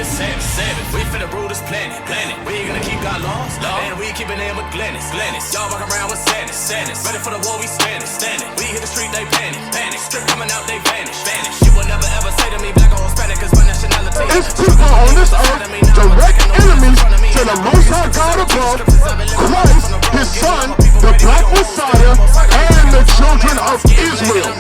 Sabbath. We finna rule this planet. We ain't gonna keep God laws, and we keeping them with gladness. Y'all walk around with sadness. Ready for the war, we standing. We hit the street, they panic. Strip coming out, they vanish. You will never ever say to me black or Hispanic, cause my nationality. It's people on this earth, direct enemies to the Most High God above, Christ, His Son, the Black Messiah, and the children of Israel.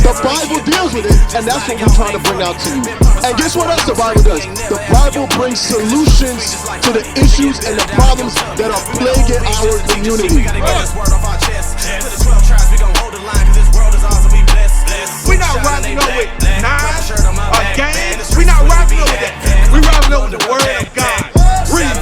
The Bible deals with it, and that's what we're trying to bring out to you. And guess what else the Bible does? The Bible brings solutions to the issues and the problems that are plaguing our community. We're not riding on with knives or gangs. We're not riding on with that. We're riding on with the Word of God. Read.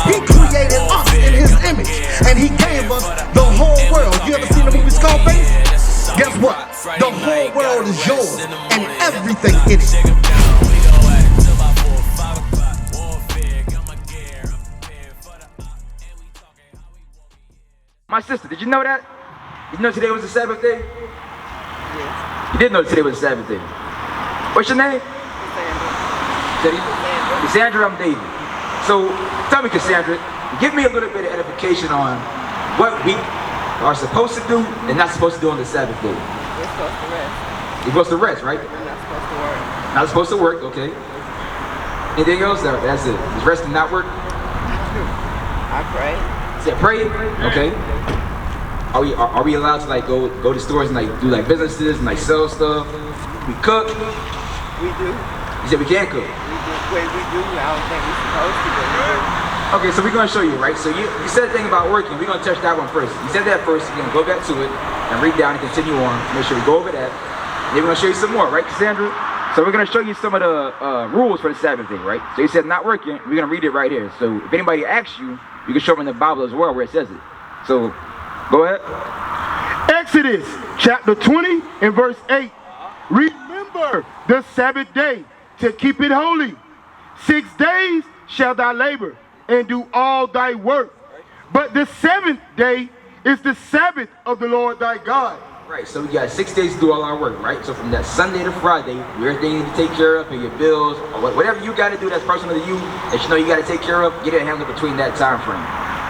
He created us in His image, and He gave us the whole world. You ever seen the movie Scarface? Guess what? The whole world is yours, and everything in it. My sister, did you know that? Did you know today was the Sabbath day? Yes. You did know today was the Sabbath day. What's your name? Cassandra. Cassandra, I'm David. So, tell me, Cassandra, give me a little bit of edification on what we are supposed to do and not supposed to do on the Sabbath day. We're supposed to rest. You're supposed to rest, right? We're not supposed to work. Not supposed to work, okay. Anything else? That's it. Is resting not work? I pray. Say pray? Okay. Are we allowed to like go to stores and like do like businesses and like sell stuff? We cook? We do. You said we can't cook? We do. Wait, we do. I don't think we're supposed to, but we do. Okay, so we're gonna show you, right? So you said the thing about working. We're gonna touch that one first. You said that first. We're gonna go back to it and read down and continue on. Make sure we go over that. Then we're gonna show you some more, right, Cassandra? So we're gonna show you some of the rules for the Sabbath day, right? So you said not working. We're gonna read it right here. So if anybody asks you, you can show them in the Bible as well where it says it. So go ahead. Exodus chapter 20 and verse 8. Remember the Sabbath day to keep it holy. 6 days shall thou labor and do all thy work. But the 7th day is the Sabbath of the Lord thy God. Right, so we got 6 days to do all our work, right? So from that Sunday to Friday, everything you need to take care of, pay your bills, or whatever you got to do that's personal to you, that you know you got to take care of, get it handled between that time frame.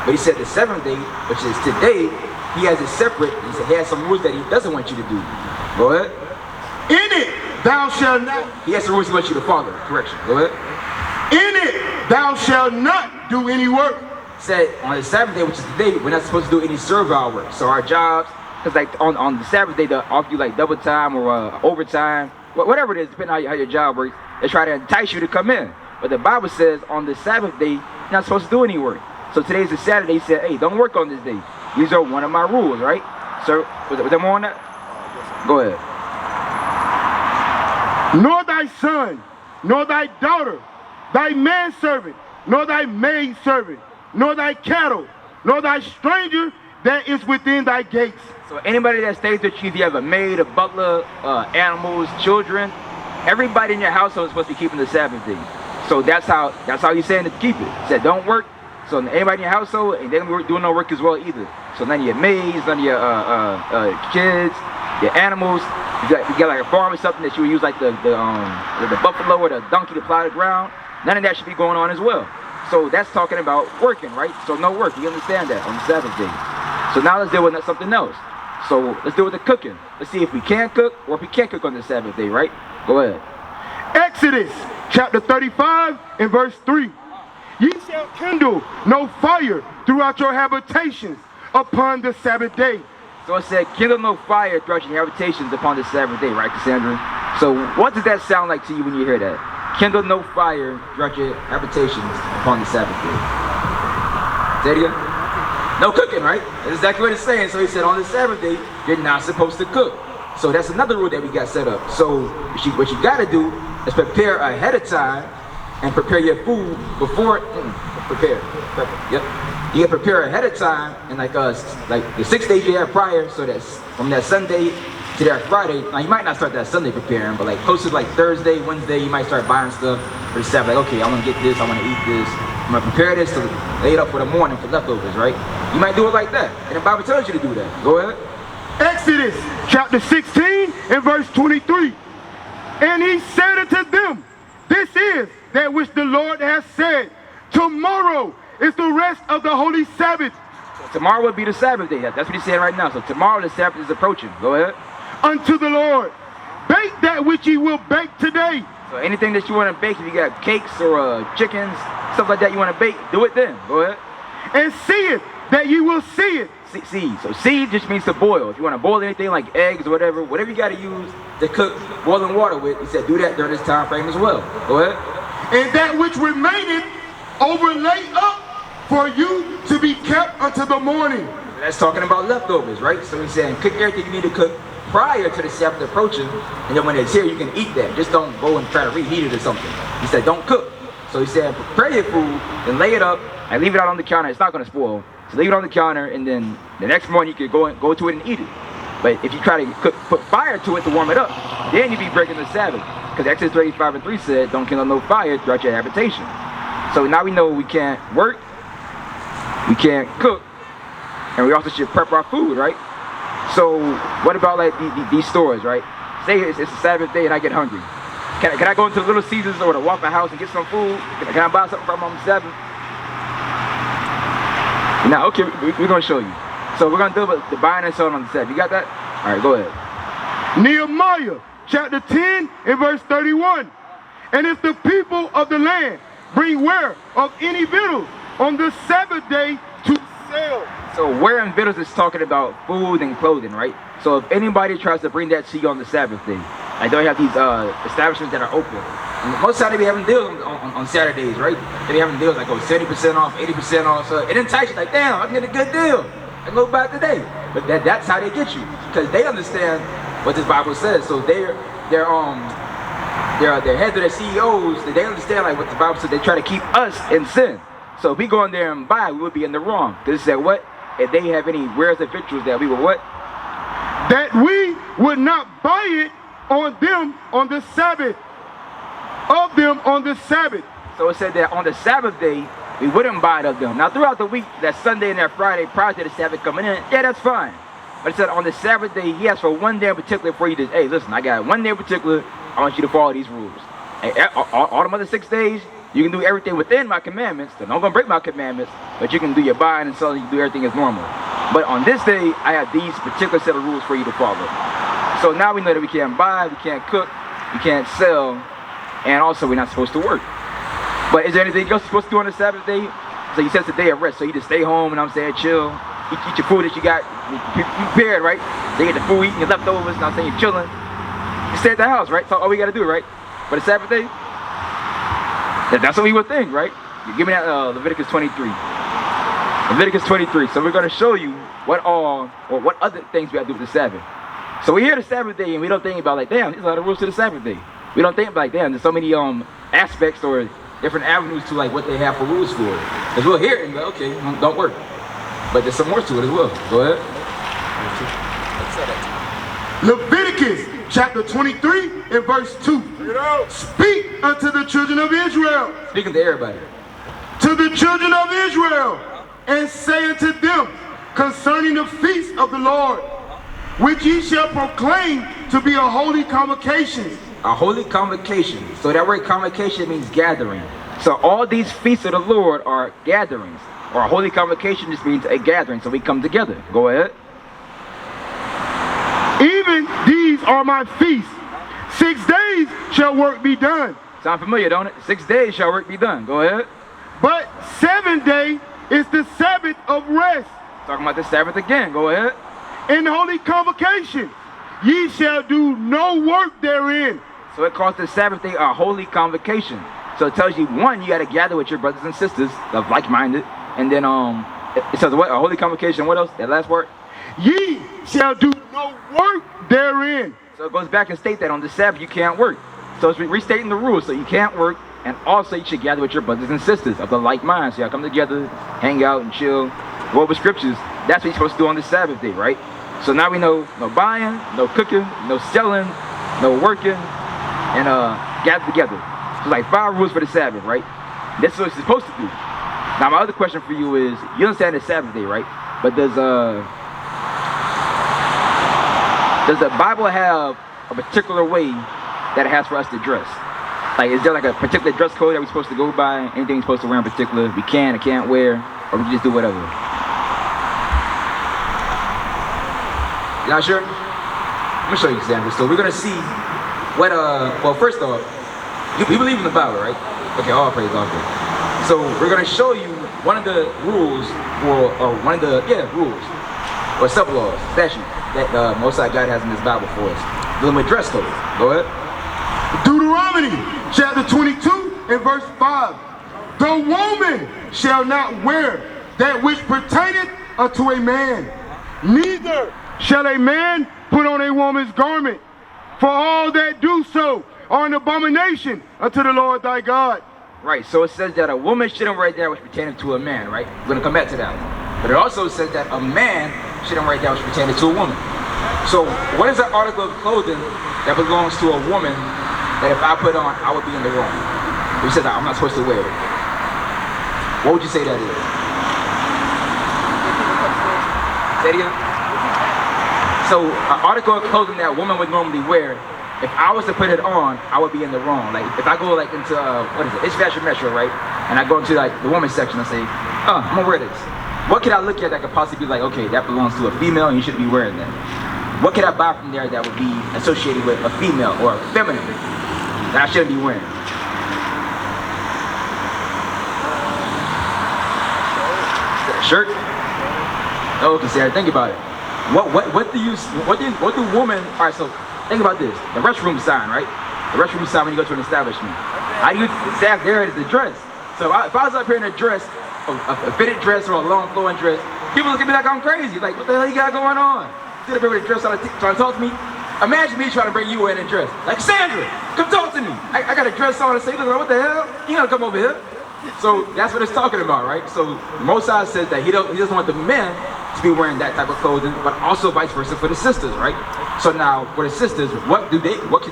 But he said the 7th day, which is today, he has it separate. He has some rules that he doesn't want you to do. Go ahead. In it thou shalt not. He has some rules he wants you to follow. Correction. Go ahead. In it thou shalt not do any work. Said on the Sabbath day, which is today, we're not supposed to do any servile work. So our jobs, because like on the Sabbath day, they'll offer you like double time or overtime, whatever it is, depending on how your job works. They try to entice you to come in. But the Bible says on the Sabbath day, you're not supposed to do any work. So today's a Saturday. He said, hey, don't work on this day. These are one of my rules, right? So, was there more on that? Go ahead. Nor thy son, nor thy daughter, thy manservant, nor thy maidservant, nor thy cattle, nor thy stranger that is within thy gates. So anybody that stays with you, if you have a maid, a butler, animals, children, everybody in your household is supposed to be keeping the Sabbath day. So that's how he's saying to keep it. He said, don't work. So anybody in your household, and they don't be doing no work as well either. So none of your maids, none of your kids, your animals. You got like a farm or something that you would use like the buffalo or the donkey to plow the ground. None of that should be going on as well. So that's talking about working, right? So no work. You understand that on the Sabbath day. So now let's deal with something else. So let's deal with the cooking. Let's see if we can cook or if we can't cook on the Sabbath day, right? Go ahead. Exodus chapter 35 and verse 3. Ye shall kindle no fire throughout your habitations upon the Sabbath day. So it said, kindle no fire throughout your habitations upon the Sabbath day, right, Cassandra? So what does that sound like to you when you hear that? Kindle no fire throughout your habitations upon the Sabbath day. Say it again. No cooking, right? That's exactly what it's saying. So he said on the Sabbath day, you're not supposed to cook. So that's another rule that we got set up. So what you got to do is prepare ahead of time and prepare your food before. Prepare. Yep. You got to prepare ahead of time, and like the 6 days you have prior. So that's from that Sunday to that Friday. Now you might not start that Sunday preparing, but like close to like Thursday, Wednesday, you might start buying stuff for the Sabbath. Like, okay, I want to get this. I want to eat this. I'm gonna prepare this to lay it up for the morning for leftovers, right? You might do it like that, and the Bible tells you to do that. Go ahead. Exodus chapter 16 and verse 23. And he said unto them, this is that which the Lord has said. Tomorrow is the rest of the holy Sabbath. So tomorrow will be the Sabbath day. That's what he's saying right now. So tomorrow the Sabbath is approaching. Go ahead. Unto the Lord. Bake that which ye will bake today. So anything that you want to bake, if you got cakes or chickens, stuff like that you want to bake, do it then. Go ahead. And see it, that ye will see it. Seed. So seed just means to boil. If you want to boil anything like eggs or whatever you got to use to cook boiling water with, he said do that during this time frame as well. Go ahead. And that which remaineth overlay up for you to be kept until the morning. That's talking about leftovers, right? So he's saying cook everything you need to cook prior to the Sabbath approaching, and then when it's here you can eat that. Just don't go and try to reheat it or something. He said don't cook. So he said prepare your food and lay it up and leave it out on the counter. It's not going to spoil. So leave it on the counter, and then the next morning you could go to it and eat it. But if you try to put fire to it to warm it up, then you'd be breaking the Sabbath. Because Exodus 35 and 3 said, don't kindle no fire throughout your habitation. So now we know we can't work, we can't cook, and we also should prep our food, right? So what about like these stores, right? Say it's a Sabbath day and I get hungry. Can I go into Little Caesars or to Waffle House and get some food? Can I buy something from them on the Sabbath? Now, okay, we're going to show you. So we're going to do the buying and selling on the Sabbath. You got that? All right, go ahead. Nehemiah chapter 10 and verse 31. And if the people of the land bring ware of any victuals on the Sabbath day to sell. So ware and victuals is talking about food and clothing, right? So if anybody tries to bring that to you on the Sabbath day, like they have these establishments that are open. And most of the time they be having deals on Saturdays, right? They be having deals like 70% off, 80% off. So it entices you like, damn, I can get a good deal. I can go buy it today. But that's how they get you, because they understand what this Bible says. So their heads of their CEOs, they understand like what the Bible says. They try to keep us in sin. So if we go in there and buy, we would be in the wrong. Because it said what? If they have any wares or victuals that we would what? That we would not buy it on them on the Sabbath. Of them on the Sabbath. So it said that on the Sabbath day, we wouldn't buy it of them. Now throughout the week, that Sunday and that Friday prior to the Sabbath coming in, yeah, that's fine. But it said on the Sabbath day, he asked for one day in particular for you to, hey, listen, I got one day in particular, I want you to follow these rules. Hey, all the other 6 days, you can do everything within my commandments. So don't go break my commandments, but you can do your buying and selling, you can do everything as normal. But on this day, I have these particular set of rules for you to follow. So now we know that we can't buy, we can't cook, we can't sell, and also we're not supposed to work. But is there anything else you're supposed to do on the Sabbath day? So he says it's a day of rest, so you just stay home, and I'm saying chill, eat your food that you got prepared, right? They get the food, eating your leftovers, and I'm saying you're chilling. You stay at the house, right? So all we got to do, right? For the Sabbath day? That's what we would think, right? You give me that Leviticus 23. Leviticus 23. So we're going to show you what other things we have to do with the Sabbath. So we hear the Sabbath day and we don't think about like, damn, these are the rules to the Sabbath day. We don't think about like, damn, there's so many aspects or different avenues to like what they have for rules for it. Because we'll hear it and go, okay, don't work. But there's some more to it as well. Go ahead. Leviticus chapter 23 and verse 2. Speak unto the children of Israel. Speaking to everybody. To the children of Israel, and say unto them concerning the feast of the Lord, which ye shall proclaim to be a holy convocation. A holy convocation. So that word convocation means gathering. So all these feasts of the Lord are gatherings. Or a holy convocation just means a gathering. So we come together. Go ahead. Even these are my feasts. 6 days shall work be done. Sound familiar, don't it? 6 days shall work be done. Go ahead. But 7th day is the Sabbath of rest. Talking about the Sabbath again. Go ahead. In holy convocation, ye shall do no work therein. So it calls the Sabbath day a holy convocation. So it tells you, one, you got to gather with your brothers and sisters of like-minded. And then it says what? A holy convocation. What else? That last word? Ye shall do no work therein. So it goes back and state that on the Sabbath you can't work. So it's restating the rules. So you can't work, and also you should gather with your brothers and sisters of the like mind. So y'all come together, hang out and chill, go over scriptures. That's what you're supposed to do on the Sabbath day, right? So now we know no buying, no cooking, no selling, no working, and gather together. So like 5 rules for the Sabbath, right? That's what it's supposed to do. Now my other question for you is, you understand the Sabbath day, right? But does Does the Bible have a particular way that it has for us to dress? Like, is there like a particular dress code that we're supposed to go by? Anything we're supposed to wear in particular we can or can't wear? Or we just do whatever? You not sure? I'm gonna show you examples. So we're gonna see what, well, first off, you believe in the Bible, right? Okay, all praise, all praise. So we're gonna show you one of the rules, or one of the, rules, or sub-laws, statutes, that Most High God has in this Bible for us. Dealing with dress code. Go ahead. Deuteronomy chapter 22 and verse 5. The woman shall not wear that which pertaineth unto a man, neither shall a man put on a woman's garment, for all that do so are an abomination unto the Lord thy God. Right, so it says that a woman shouldn't wear that which pertaineth to a man, right? We're going to come back to that one. But it also says that a man shouldn't wear that which pertaineth to a woman. So what is an article of clothing that belongs to a woman that if I put on, I would be in the wrong? You said that I'm not supposed to wear it. What would you say that is? Say it again? So an article of clothing that a woman would normally wear, if I was to put it on, I would be in the wrong. Like if I go like into, what is it? It's Fashion Metro, right? And I go into like the women's section and say, I'm gonna wear this. What could I look at that could possibly be like, okay, that belongs to a female and you shouldn't be wearing that? What could I buy from there that would be associated with a female or a feminine that I shouldn't be wearing? Shirt? Okay, Sarah, think about it. What do women, all right, so think about this. The restroom sign, right? The restroom sign when you go to an establishment. How do you staff there is the dress. So if I was up here in a dress, a fitted dress or a long flowing dress, people look at me like I'm crazy. Like, what the hell you got going on? Sit up here with a dress trying to talk to me. Imagine me trying to bring you in a dress. Like, Sandra, come talk to me. I got a dress on and say, look, what the hell? You gotta come over here. So that's what it's talking about, right? So Moses says that he doesn't want the men to be wearing that type of clothing, but also vice versa for the sisters, right? So now for the sisters, what should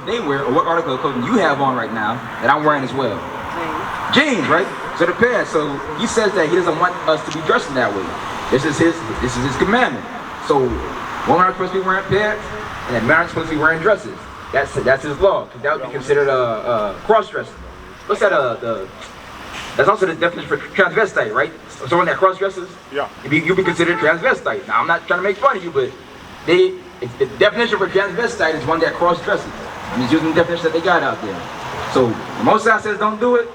they wear, or what article of clothing you have on right now that I'm wearing as well? Jeans, right? So the pants. So he says that he doesn't want us to be dressing that way. This is his commandment. So women are supposed to be wearing pants, and men are supposed to be wearing dresses. That's his law. That would be considered cross-dressing. What's that? That's also the definition for transvestite, right? Someone that cross-dresses. Yeah. You'd be considered transvestite. Now I'm not trying to make fun of you, but the definition for transvestite is one that cross-dresses. I'm just using the definition that they got out there. So when Moses says don't do it,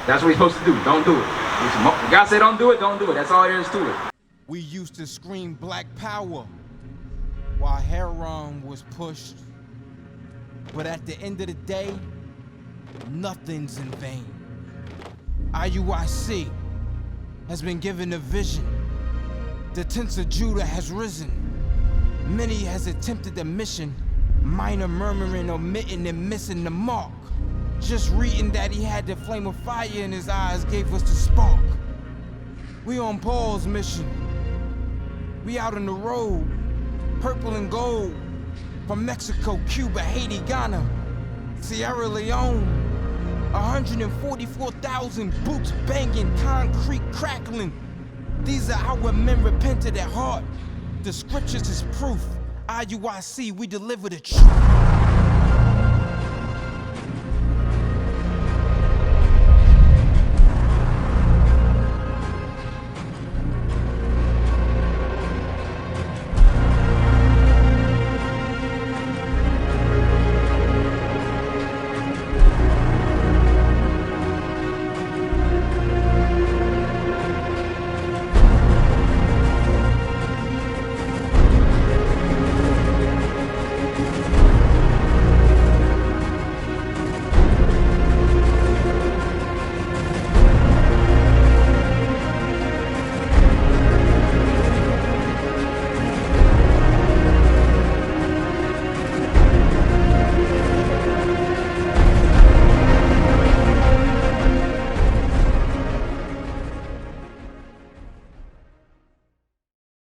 that's what he's supposed to do. Don't do it. If God said don't do it, don't do it. That's all there is to it. We used to scream black power while Heron was pushed. But at the end of the day, nothing's in vain. IUIC has been given a vision. The tents of Judah has risen. Many has attempted the mission, minor murmuring, omitting, and missing the mark. Just reading that he had the flame of fire in his eyes gave us the spark. We on Paul's mission. We out on the road, purple and gold, from Mexico, Cuba, Haiti, Ghana, Sierra Leone. 144,000 boots banging, concrete crackling. These are our men repented at heart. The scriptures is proof. IUIC, we deliver the truth.